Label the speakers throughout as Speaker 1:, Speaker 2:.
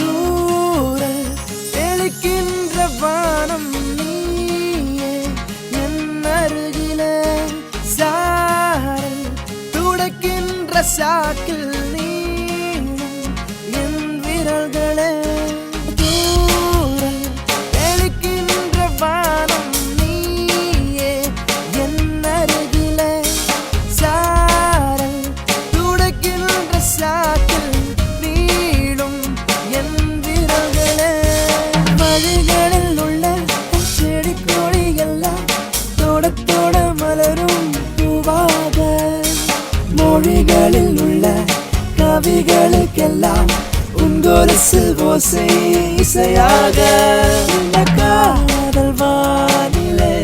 Speaker 1: தூரல் தெளிக்கின்ற வானம் நீயே என் அருகிலே சாரல் துடைக்கின்ற சாக்கில் நீயும் என் விரல்களே தூரல் தெளிக்கின்ற வானம் நீயே என் அருகிலே சாரல் துடைக்கின்ற சாக்கில் நீளும் என் விரல்களே வழிகளில் உள்ள செடி கொடியெல்லாம் தொட தொட மலரும் பூவாக மொழிகளில் உள்ள கவிகளுக்கெல்லாம் உன் கொலுசு ஓசை இசையாக இந்த காதல் வானிலே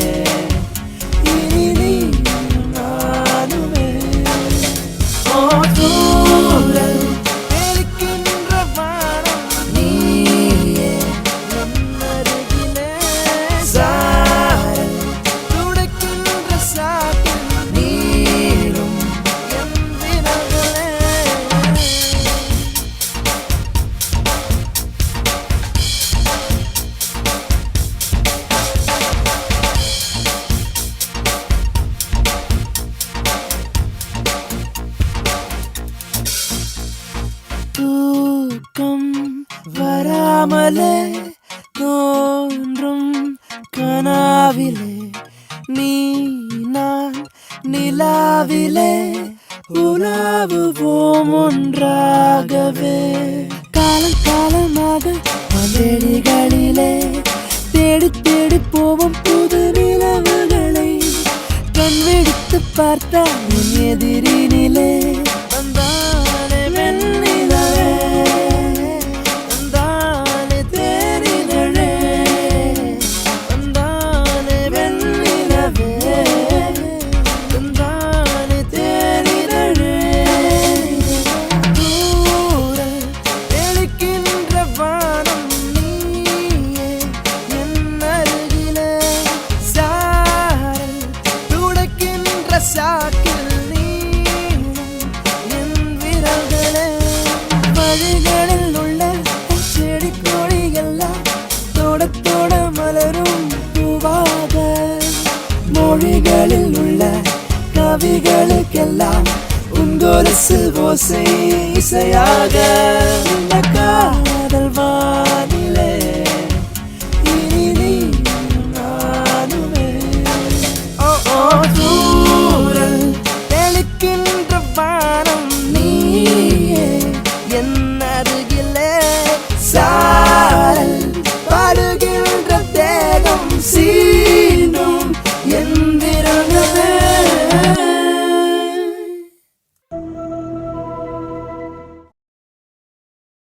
Speaker 1: இனி நீ நானுமே ஓ தூரல் தெளிக்கின்ற வானம் நீயே என் அருகிலே சாரல் துடைக்கின்ற சாக்கில் நீளும் என் விரல்களே தூக்கம் வராமலே தோன்றும் கனாவிலே நீ நான் நிலாவிலே உலாவுவோம் ஒன்றாகவே காலம் காலமாக மலடிகளிலே தேடி தேடி போவோம் புது நிலவுகளை கண் விடுத்து பார்த்தால் என் எதிரினிலே வந்தானே வெண்ணிலவே வந்தானே தேனிதழே வந்தானே வெண்ணிலவே வந்தானே தேனிதழே தூரல் தெளிக்கின்ற வானம் நீயே என் அருகிலே சாரல் துடைக்கின்ற சாக்கில் நீளும் என் விரல்களே வழிகளில் உள்ள செடி கொடியெல்லாம் தொட தொட மலரும் பூவாக மொழிகளில் உள்ள கவிகளுக்கெல்லாம் உன் கொலுசு ஓசை இசையாக